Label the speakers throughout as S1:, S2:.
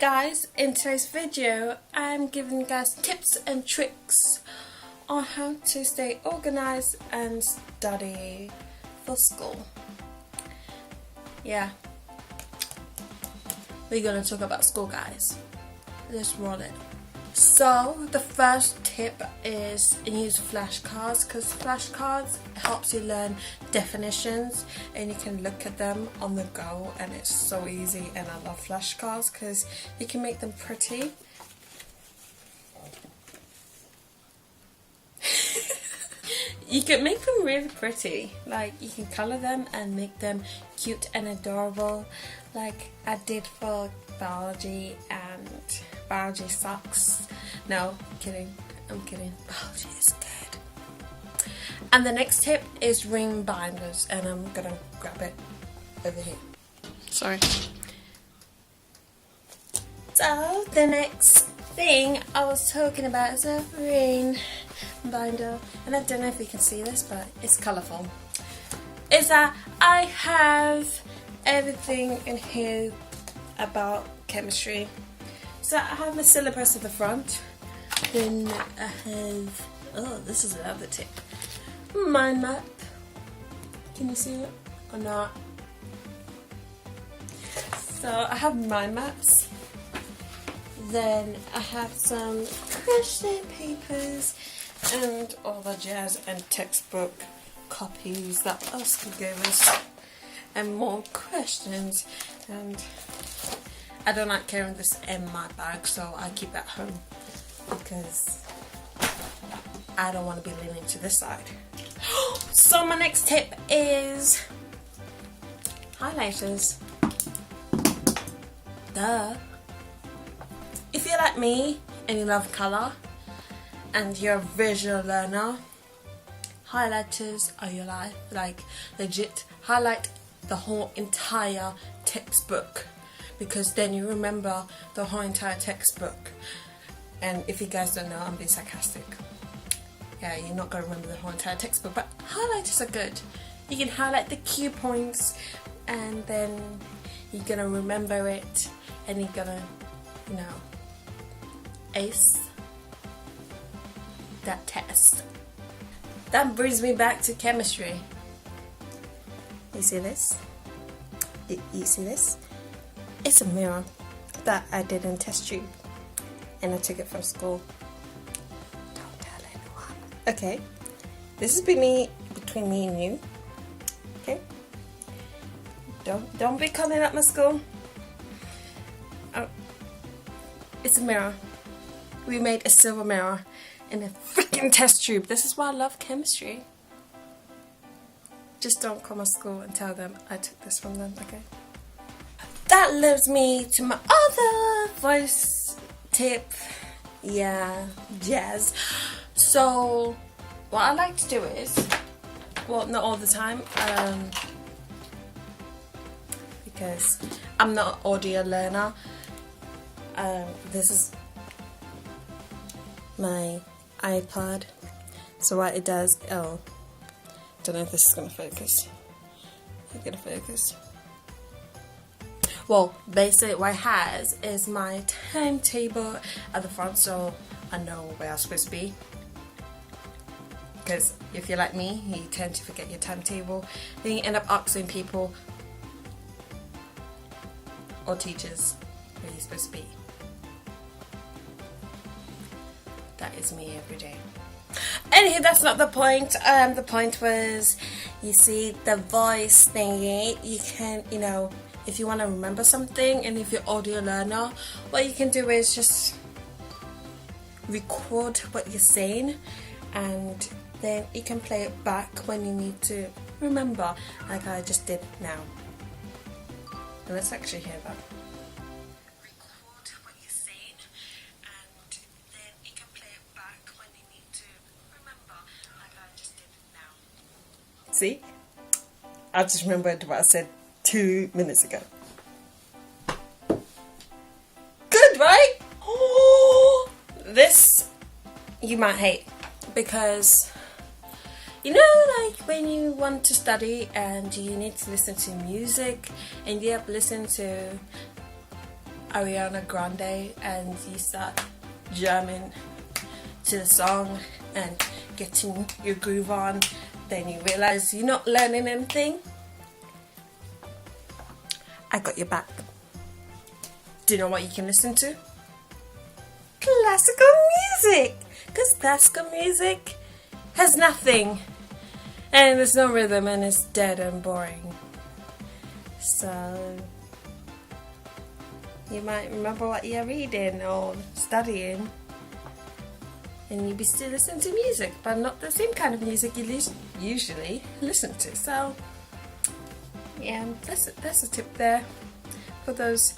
S1: guys, in today's video I'm giving you guys tips and tricks on how to stay organized and study for school. Yeah, we're gonna talk about school, guys. Let's roll it. So the first tip is use flashcards, because flashcards helps you learn definitions and you can look at them on the go, and it's so easy. And I love flashcards because you can make them pretty. You can make them really pretty, like you can color them and make them cute and adorable, like I did for biology. And biology sucks. No, I'm kidding. Biology is good. And the next tip is ring binders, and I'm gonna grab it over here. Sorry. So the next thing I was talking about is a ring binder, and I don't know if you can see this, but it's colourful. Is that I have everything in here about chemistry. So I have my syllabus at the front, then I have, oh, this is another tip, mind map. Can you see it or not? So I have mind maps, then I have some question papers and all the jazz, and textbook copies that us can give us, and more questions. And I don't like carrying this in my bag, so I keep it at home because I don't want to be leaning to this side. So my next tip is highlighters. Duh. If you're like me and you love colour and you're a visual learner, highlighters are your life. Like, legit, highlight the whole entire textbook, because then you remember the whole entire textbook. And if you guys don't know, I'm being sarcastic. Yeah, you're not going to remember the whole entire textbook, but highlighters are good. You can highlight the key points, and then you're going to remember it, and you're going to, you know, ace that test. That brings me back to chemistry. You see this? You see this? It's a mirror that I did in test tube, and I took it from school. Don't tell anyone. Okay, this is between me and you. Okay, don't be coming at my school. Oh, it's a mirror. We made a silver mirror in a freaking test tube. This is why I love chemistry. Just don't call my school and tell them I took this from them, okay? That leads me to my other voice tip. Yeah, jazz. So what I like to do is, well, not all the time, because I'm not an audio learner. This is my iPod. So what it does, oh, don't know if this is gonna focus. Is it gonna focus? Well, basically what it has is my timetable at the front, so I know where I'm supposed to be. Because if you're like me, you tend to forget your timetable. Then you end up asking people or teachers where you're supposed to be. That is me every day. Anyway, that's not the point. The point was, you see the voice thingy, you can, you know, if you want to remember something, and if you're audio learner, what you can do is just record what you're saying, and then you can play it back when you need to remember, like I just did now. And let's actually hear that. Record what you're saying, and then you can play it back when you need to remember, like I just did now. See? I just remembered what I said 2 minutes ago. Good, right? Oh, this you might hate, because you know, like when you want to study and you need to listen to music and you have to listen to Ariana Grande and you start jamming to the song and getting your groove on, then you realize you're not learning anything, I got your back. Do you know what you can listen to? Classical music! Because classical music has nothing, and there's no rhythm, and it's dead and boring. So you might remember what you're reading or studying, and you'll be still listening to music, but not the same kind of music you usually listen to. So yeah, that's a tip there for those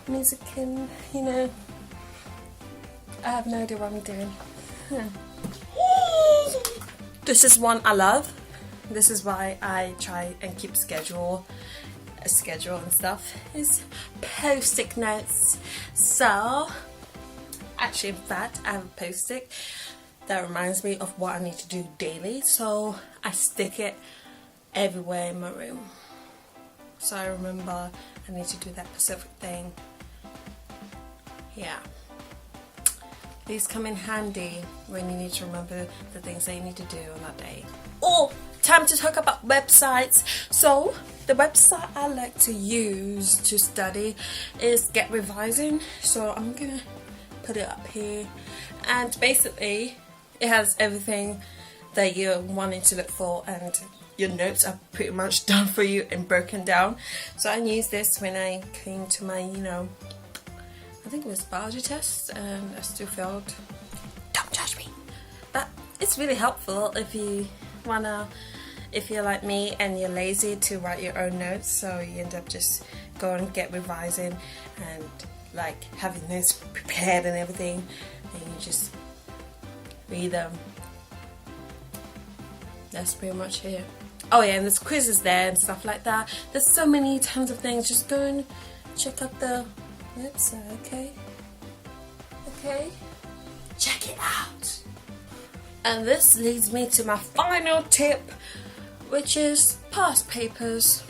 S1: music and, you know, I have no idea what I'm doing. This is one I love. This is why I try and keep a schedule and stuff, is post-it notes. So actually, in fact, I have a post-it that reminds me of what I need to do daily, so I stick it everywhere in my room, so I remember I need to do that specific thing. Yeah, these come in handy when you need to remember the things that you need to do on that day. Oh, time to talk about websites. So the website I like to use to study is Get Revising, so I'm gonna put it up here, and basically it has everything that you're wanting to look for, and your notes are pretty much done for you and broken down. So I used this when I came to my, you know, I think it was biology test, and I still failed. Don't judge me. But it's really helpful if you wanna, if you're like me and you're lazy to write your own notes, so you end up just going Get Revising and like having notes prepared and everything, and you just read them. That's pretty much it. Oh yeah, and there's quizzes there and stuff like that. There's so many tons of things. Just go and check out the website, okay? Okay? Check it out. And this leads me to my final tip, which is past papers.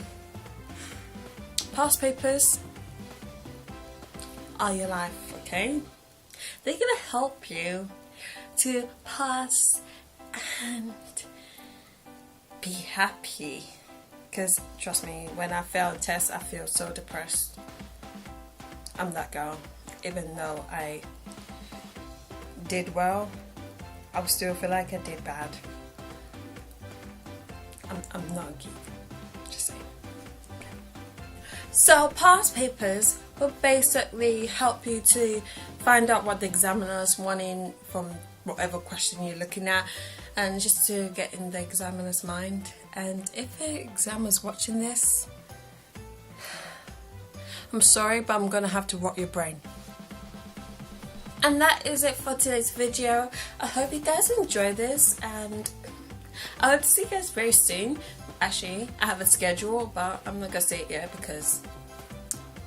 S1: Past papers are your life, okay? They're gonna help you to pass and be happy, because trust me, when I fail a test I feel so depressed. I'm that girl. Even though I did well, I would still feel like I did bad. I'm not a geek, just saying. Okay. So past papers will basically help you to find out what the examiner's wanting from whatever question you're looking at, and just to get in the examiner's mind. And if the examiner's watching this, I'm sorry, but I'm gonna have to rot your brain. And that is it for today's video. I hope you guys enjoy this, and I hope to see you guys very soon. Actually, I have a schedule, but I'm not gonna say it yet because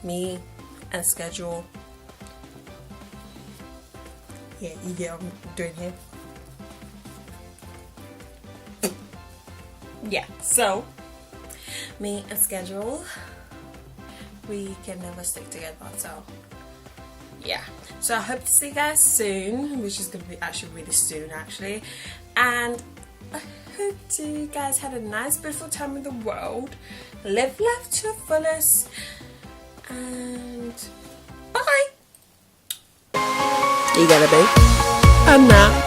S1: me and schedule. Yeah, you get what I'm doing here. Yeah, so me and schedule, we can never stick together, so yeah. So I hope to see you guys soon, which is going to be actually really soon actually, and I hope you guys had a nice beautiful time in the world. Live life to the fullest, and bye. You gotta be. I'm not.